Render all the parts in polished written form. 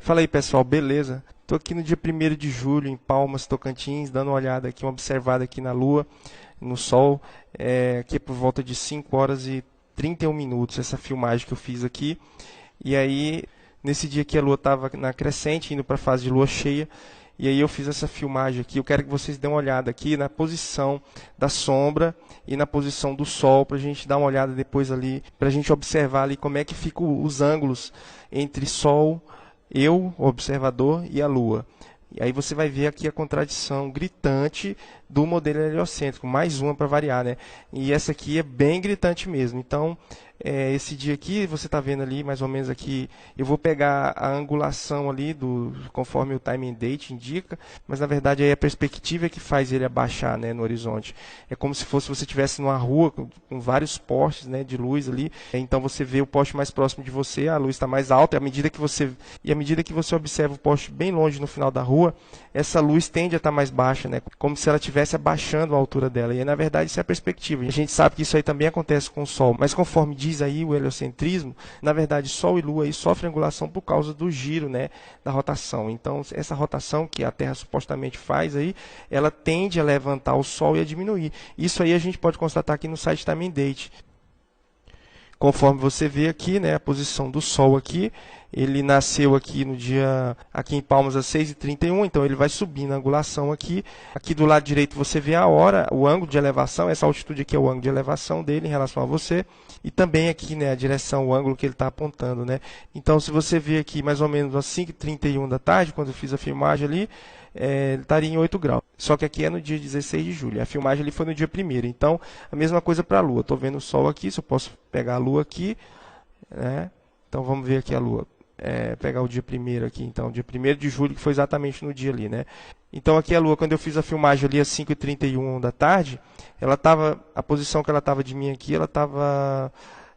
Fala aí, pessoal, beleza? Estou aqui no dia 1º de julho em Palmas, Tocantins, dando uma olhada aqui, uma observada aqui na Lua, no Sol, aqui é por volta de 5 horas e 31 minutos, essa filmagem que eu fiz aqui. E aí, nesse dia que a Lua estava na crescente, indo para a fase de Lua cheia, e aí eu fiz essa filmagem aqui. Eu quero que vocês dêem uma olhada aqui na posição da sombra e na posição do Sol, para a gente dar uma olhada depois ali, para a gente observar ali como é que ficam os ângulos entre Sol, eu, o observador, e a Lua. E aí você vai ver aqui a contradição gritante do modelo heliocêntrico, mais uma para variar, né? E essa aqui é bem gritante mesmo. Então, esse dia aqui, você está vendo ali, mais ou menos aqui, eu vou pegar a angulação ali, conforme o time and date indica, mas na verdade aí a perspectiva é que faz ele abaixar, né, no horizonte. É como se fosse você estivesse numa rua com vários postes, né, de luz ali, então você vê o poste mais próximo de você, a luz está mais alta, e à medida que você observa o poste bem longe no final da rua, essa luz tende a estar mais baixa, né, como se ela estivesse abaixando a altura dela, e na verdade isso é a perspectiva. E a gente sabe que isso aí também acontece com o Sol, mas conforme diz aí o heliocentrismo, na verdade Sol e Lua aí sofrem angulação por causa do giro, né, da rotação. Então essa rotação que a Terra supostamente faz aí, ela tende a levantar o Sol e a diminuir. Isso aí a gente pode constatar aqui no site Time and Date. Conforme você vê aqui, né, a posição do Sol aqui, ele nasceu aqui no dia, aqui em Palmas às 6h31, então ele vai subir na angulação aqui. Aqui do lado direito você vê a hora, o ângulo de elevação, essa altitude aqui é o ângulo de elevação dele em relação a você. E também aqui, né, a direção, o ângulo que ele está apontando, né. Então se você vê aqui mais ou menos às 5h31 da tarde, quando eu fiz a filmagem ali, ele estaria em 8 graus. Só que aqui é no dia 16 de julho. A filmagem ali foi no dia 1º. Então, a mesma coisa para a Lua. Estou vendo o Sol aqui, se eu posso pegar a Lua aqui, né? Então, vamos ver aqui a Lua. Pegar o dia 1º aqui, então, dia 1º de julho, que foi exatamente no dia ali, né? Então, aqui a Lua, quando eu fiz a filmagem ali às 5h31 da tarde, a posição que ela estava de mim aqui, ela estava...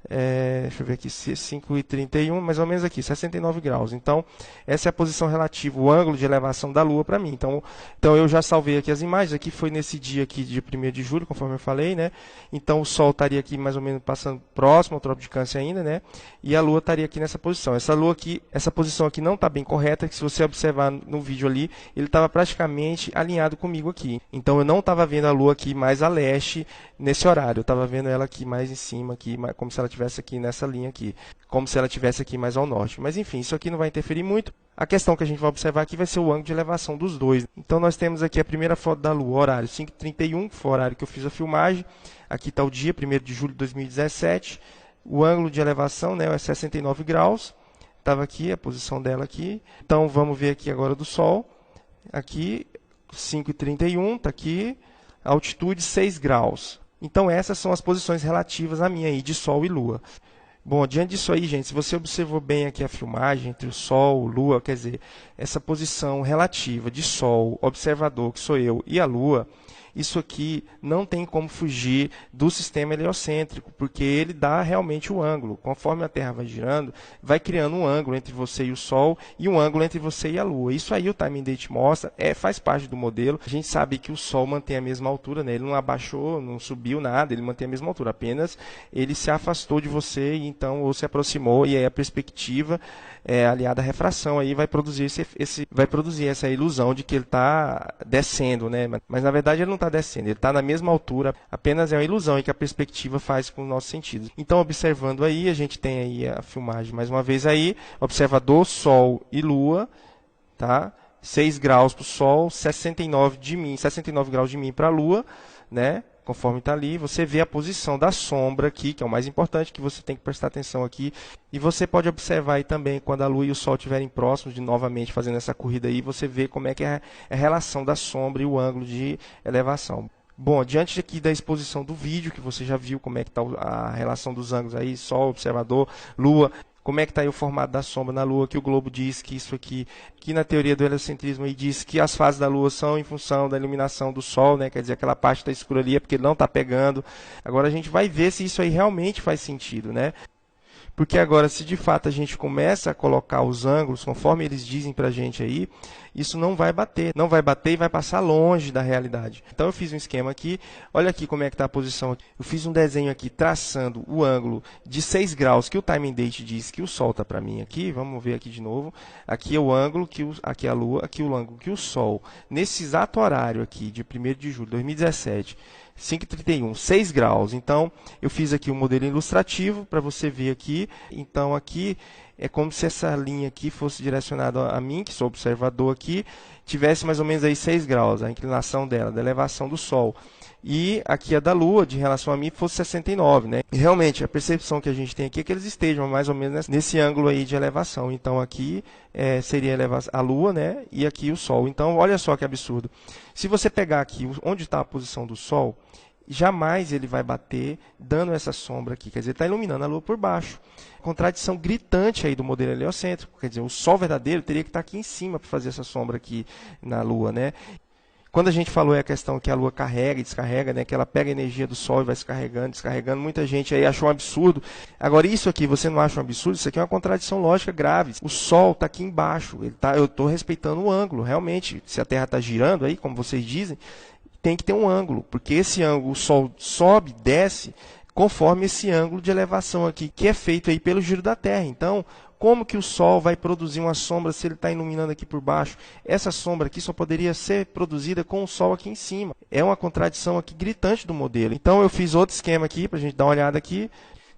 deixa eu ver aqui, 5h31, mais ou menos aqui, 69 graus. Então, essa é a posição relativa, o ângulo de elevação da Lua para mim. Então, eu já salvei aqui as imagens. Aqui foi nesse dia aqui, dia 1º de julho, conforme eu falei, né? Então, o Sol estaria aqui mais ou menos passando próximo ao Trópico de Câncer ainda, né? E a Lua estaria aqui nessa posição. Essa posição aqui não está bem correta, que se você observar no vídeo ali, ele estava praticamente alinhado comigo aqui. Então, eu não estava vendo a Lua aqui mais a leste nesse horário. Eu estava vendo ela aqui mais em cima, aqui, como se ela estivesse aqui nessa linha aqui, como se ela estivesse aqui mais ao norte. Mas enfim, isso aqui não vai interferir muito. A questão que a gente vai observar aqui vai ser o ângulo de elevação dos dois. Então nós temos aqui a primeira foto da Lua, horário 5h31, que foi o horário que eu fiz a filmagem. Aqui está o dia, 1º de julho de 2017. O ângulo de elevação, né, é 69 graus. Estava aqui, a posição dela aqui. Então vamos ver aqui agora do Sol. Aqui, 5h31, está aqui. Altitude 6 graus. Então, essas são as posições relativas a mim aí, de Sol e Lua. Bom, diante disso aí, gente, se você observou bem aqui a filmagem entre o Sol, Lua, quer dizer, essa posição relativa de Sol, observador, que sou eu, e a Lua, isso aqui não tem como fugir do sistema heliocêntrico, porque ele dá realmente o ângulo. Conforme a Terra vai girando, vai criando um ângulo entre você e o Sol e um ângulo entre você e a Lua. Isso aí o Time and Date mostra, faz parte do modelo. A gente sabe que o Sol mantém a mesma altura, né? Ele não abaixou, não subiu nada, ele mantém a mesma altura, apenas ele se afastou de você e então ou se aproximou, e aí a perspectiva aliada à refração aí vai produzir essa ilusão de que ele está descendo, né? Mas na verdade ele não está descendo, ele está na mesma altura, apenas é uma ilusão em que a perspectiva faz com os nossos sentidos. Então, observando aí, a gente tem aí a filmagem mais uma vez aí, observador, Sol e Lua, tá? 6 graus para o Sol, 69 graus de mim para a Lua, né? Conforme está ali, você vê a posição da sombra aqui, que é o mais importante, que você tem que prestar atenção aqui. E você pode observar aí também, quando a Lua e o Sol estiverem próximos, de novamente fazendo essa corrida aí, você vê como é que é a relação da sombra e o ângulo de elevação. Bom, diante aqui da exposição do vídeo, que você já viu como é que está a relação dos ângulos aí, Sol, observador, Lua, como é que está aí o formato da sombra na Lua, que o Globo diz que isso aqui, que na teoria do heliocentrismo aí diz que as fases da Lua são em função da iluminação do Sol, né? Quer dizer, aquela parte está escura ali é porque ele não está pegando. Agora a gente vai ver se isso aí realmente faz sentido, né? Porque agora, se de fato a gente começa a colocar os ângulos, conforme eles dizem para a gente aí, isso não vai bater. Não vai bater e vai passar longe da realidade. Então eu fiz um esquema aqui, olha aqui como é que está a posição. Eu fiz um desenho aqui traçando o ângulo de 6 graus que o timing date diz que o Sol está para mim aqui. Vamos ver aqui de novo. Aqui é o ângulo, aqui é a Lua, aqui o ângulo que o Sol, nesse exato horário aqui, de 1º de julho de 2017, 5h31, 6 graus. Então, eu fiz aqui um modelo ilustrativo para você ver aqui. Então, aqui é como se essa linha aqui fosse direcionada a mim, que sou observador aqui, tivesse mais ou menos aí 6 graus, a inclinação dela, da elevação do Sol. E aqui a da Lua, de relação a mim, fosse 69, né? E realmente, a percepção que a gente tem aqui é que eles estejam mais ou menos nesse ângulo aí de elevação. Então, aqui seria a Lua, né? E aqui o Sol. Então, olha só que absurdo. Se você pegar aqui onde está a posição do Sol, jamais ele vai bater dando essa sombra aqui. Quer dizer, está iluminando a Lua por baixo. Contradição gritante aí do modelo heliocêntrico. Quer dizer, o Sol verdadeiro teria que estar aqui em cima para fazer essa sombra aqui na Lua, né? Quando a gente falou a questão que a Lua carrega e descarrega, né, que ela pega a energia do Sol e vai se carregando, descarregando, muita gente aí achou um absurdo. Agora, isso aqui, você não acha um absurdo? Isso aqui é uma contradição lógica grave. O Sol está aqui embaixo, eu estou respeitando o ângulo. Realmente, se a Terra está girando aí, como vocês dizem, tem que ter um ângulo, porque esse ângulo, o Sol sobe, desce, conforme esse ângulo de elevação aqui, que é feito aí pelo giro da Terra. Então, como que o Sol vai produzir uma sombra se ele está iluminando aqui por baixo? Essa sombra aqui só poderia ser produzida com o Sol aqui em cima. É uma contradição aqui gritante do modelo. Então, eu fiz outro esquema aqui, para a gente dar uma olhada aqui.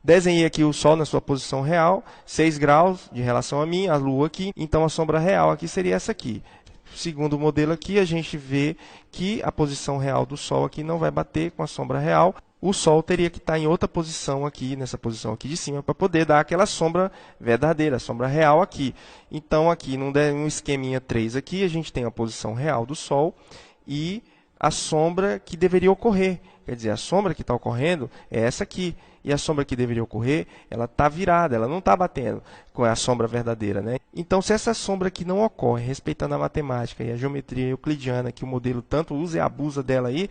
Desenhei aqui o Sol na sua posição real, 6 graus de relação a mim, a Lua aqui. Então, a sombra real aqui seria essa aqui. Segundo o modelo aqui, a gente vê que a posição real do Sol aqui não vai bater com a sombra real. O Sol teria que estar em outra posição aqui, nessa posição aqui de cima, para poder dar aquela sombra verdadeira, a sombra real aqui. Então, aqui, num esqueminha 3 aqui, a gente tem a posição real do Sol e a sombra que deveria ocorrer. Quer dizer, a sombra que está ocorrendo é essa aqui. E a sombra que deveria ocorrer, ela está virada, ela não está batendo com a sombra verdadeira, né? Então, se essa sombra aqui não ocorre, respeitando a matemática e a geometria euclidiana, que o modelo tanto usa e abusa dela aí,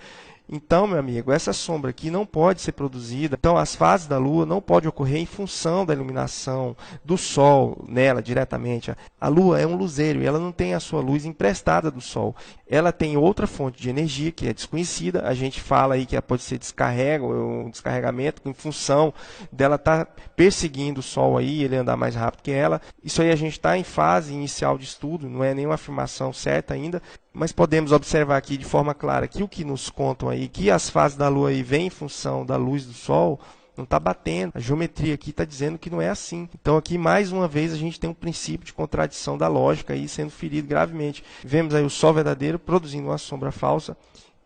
então, meu amigo, essa sombra aqui não pode ser produzida. Então, as fases da Lua não podem ocorrer em função da iluminação do Sol nela diretamente. A Lua é um luzeiro e ela não tem a sua luz emprestada do Sol. Ela tem outra fonte de energia que é desconhecida. A gente fala aí que pode ser descarrega ou um descarregamento em função dela estar perseguindo o Sol aí, ele andar mais rápido que ela. Isso aí a gente está em fase inicial de estudo, não é nenhuma afirmação certa ainda. Mas podemos observar aqui de forma clara que o que nos contam aí, que as fases da Lua aí vêm em função da luz do Sol, não está batendo. A geometria aqui está dizendo que não é assim. Então aqui, mais uma vez, a gente tem um princípio de contradição da lógica aí sendo ferido gravemente. Vemos aí o Sol verdadeiro produzindo uma sombra falsa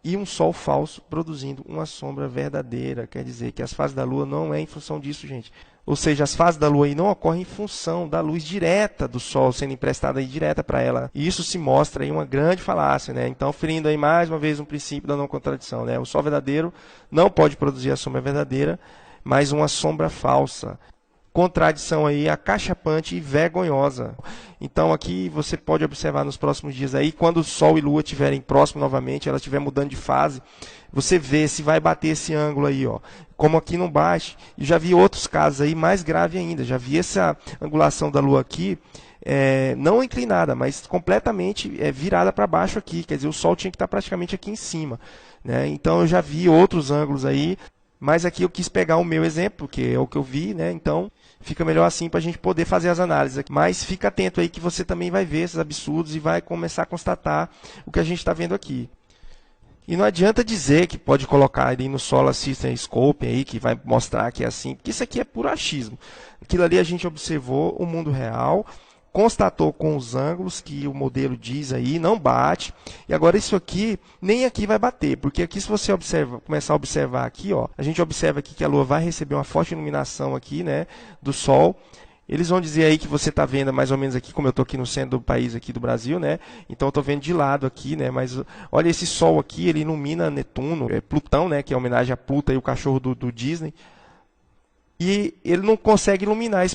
e um Sol falso produzindo uma sombra verdadeira. Quer dizer que as fases da Lua não é em função disso, gente. Ou seja, as fases da Lua aí não ocorrem em função da luz direta do Sol sendo emprestada aí direta para ela. E isso se mostra aí uma grande falácia, né? Então, ferindo aí mais uma vez um princípio da não contradição, né? O Sol verdadeiro não pode produzir a sombra verdadeira, mas uma sombra falsa. Contradição aí acachapante e vergonhosa. Então aqui você pode observar nos próximos dias aí, quando o Sol e Lua estiverem próximos novamente, ela estiver mudando de fase, você vê se vai bater esse ângulo aí, ó. Como aqui não bate. E já vi outros casos aí mais grave ainda. Já vi essa angulação da Lua aqui, não inclinada, mas completamente virada para baixo aqui. Quer dizer, o Sol tinha que estar praticamente aqui em cima, né? Então eu já vi outros ângulos aí, mas aqui eu quis pegar o meu exemplo, que é o que eu vi, né? Então fica melhor assim para a gente poder fazer as análises aqui. Mas fica atento aí que você também vai ver esses absurdos e vai começar a constatar o que a gente está vendo aqui. E não adianta dizer que pode colocar ali no Solar System Scope aí, que vai mostrar que é assim, porque isso aqui é puro achismo. Aquilo ali a gente observou o mundo real, constatou com os ângulos que o modelo diz aí, não bate. E agora isso aqui, nem aqui vai bater, porque aqui se você começar a observar aqui, ó, a gente observa aqui que a Lua vai receber uma forte iluminação aqui, né, do Sol. Eles vão dizer aí que você está vendo mais ou menos aqui, como eu estou aqui no centro do país, aqui do Brasil, né? Então eu estou vendo de lado aqui, né? Mas olha esse Sol aqui, ele ilumina Netuno, Plutão, né? Que é homenagem a Pluto e o cachorro do Disney. e ele não consegue iluminar,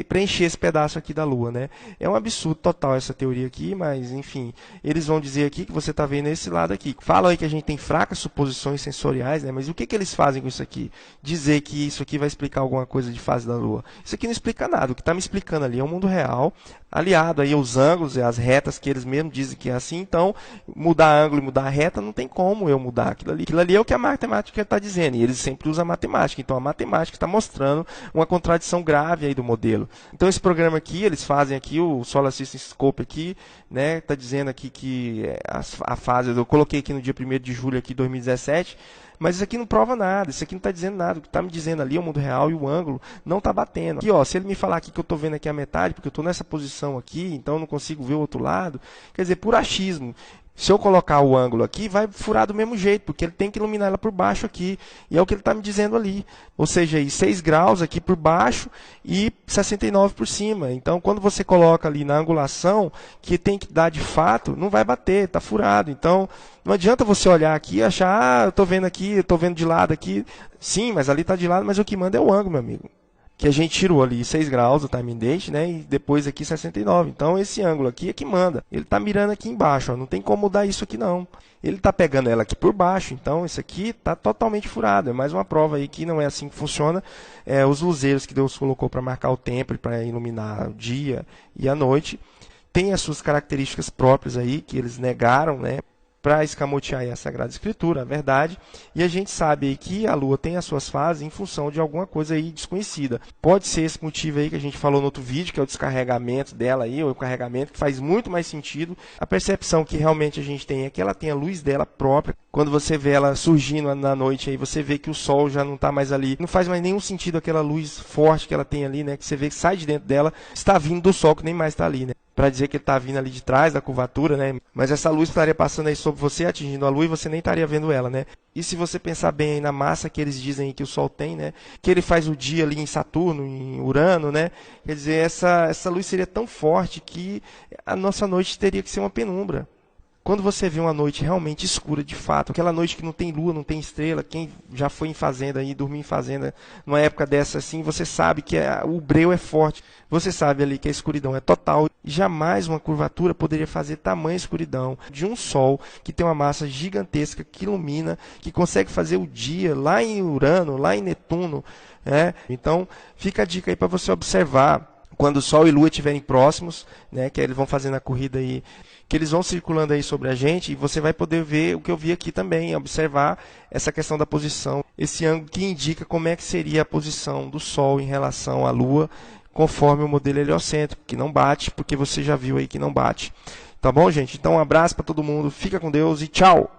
preencher esse pedaço aqui da Lua, né? É um absurdo total essa teoria aqui, mas enfim, eles vão dizer aqui que você está vendo esse lado aqui. Falam aí que a gente tem fracas suposições sensoriais, né? Mas o que que eles fazem com isso aqui? Dizer que isso aqui vai explicar alguma coisa de fase da Lua. Isso aqui não explica nada. O que está me explicando ali é o mundo real, aliado aí aos ângulos e às retas que eles mesmos dizem que é assim. Então, mudar ângulo e mudar a reta não tem como eu mudar aquilo ali. Aquilo ali é o que a matemática está dizendo, e eles sempre usam a matemática. Então, a matemática está mostrando uma contradição grave aí do modelo. Então, esse programa aqui, eles fazem aqui, o Solar System Scope aqui, né, está dizendo aqui que a fase, eu coloquei aqui no dia 1º de julho aqui, 2017, mas isso aqui não prova nada, isso aqui não está dizendo nada. O que está me dizendo ali é o mundo real e o ângulo não está batendo. Aqui, ó, se ele me falar aqui que eu estou vendo aqui a metade, porque eu estou nessa posição aqui, então eu não consigo ver o outro lado, quer dizer, por achismo. Se eu colocar o ângulo aqui, vai furar do mesmo jeito, porque ele tem que iluminar ela por baixo aqui. E é o que ele está me dizendo ali. Ou seja, aí 6 graus aqui por baixo e 69 por cima. Então, quando você coloca ali na angulação, que tem que dar de fato, não vai bater, está furado. Então, não adianta você olhar aqui e achar, eu estou vendo aqui, eu estou vendo de lado aqui. Sim, mas ali está de lado, mas o que manda é o ângulo, meu amigo. Que a gente tirou ali 6 graus do timing date, né? E depois aqui 69. Então esse ângulo aqui é que manda. Ele está mirando aqui embaixo, ó, não tem como mudar isso aqui não. Ele está pegando ela aqui por baixo, então isso aqui está totalmente furado. É mais uma prova aí que não é assim que funciona. Os luzeiros que Deus colocou para marcar o tempo, para iluminar o dia e a noite, tem as suas características próprias aí, que eles negaram, né? Para escamotear a Sagrada Escritura, a verdade, e a gente sabe aí que a Lua tem as suas fases em função de alguma coisa aí desconhecida. Pode ser esse motivo aí que a gente falou no outro vídeo, que é o descarregamento dela aí, ou o carregamento, que faz muito mais sentido. A percepção que realmente a gente tem é que ela tem a luz dela própria. Quando você vê ela surgindo na noite, aí você vê que o Sol já não está mais ali. Não faz mais nenhum sentido aquela luz forte que ela tem ali, né? Que você vê que sai de dentro dela, está vindo do Sol, que nem mais está ali, né? Para dizer que ele está vindo ali de trás da curvatura, né? Mas essa luz estaria passando aí sobre você, atingindo a Lua, e você nem estaria vendo ela, né? E se você pensar bem aí na massa que eles dizem que o Sol tem, né? Que ele faz o dia ali em Saturno, em Urano, né? Quer dizer, essa luz seria tão forte que a nossa noite teria que ser uma penumbra. Quando você vê uma noite realmente escura de fato, aquela noite que não tem lua, não tem estrela, quem já foi em fazenda e dormiu em fazenda numa época dessa assim, você sabe que o breu é forte, você sabe ali que a escuridão é total. Jamais uma curvatura poderia fazer tamanha escuridão de um Sol que tem uma massa gigantesca, que ilumina, que consegue fazer o dia lá em Urano, lá em Netuno. Então, fica a dica aí para você observar. Quando Sol e Lua estiverem próximos, né, que eles vão fazendo a corrida aí, que eles vão circulando aí sobre a gente, e você vai poder ver o que eu vi aqui também, observar essa questão da posição, esse ângulo que indica como é que seria a posição do Sol em relação à Lua, conforme o modelo heliocêntrico, que não bate, porque você já viu aí que não bate. Tá bom, gente? Então um abraço para todo mundo, fica com Deus e tchau!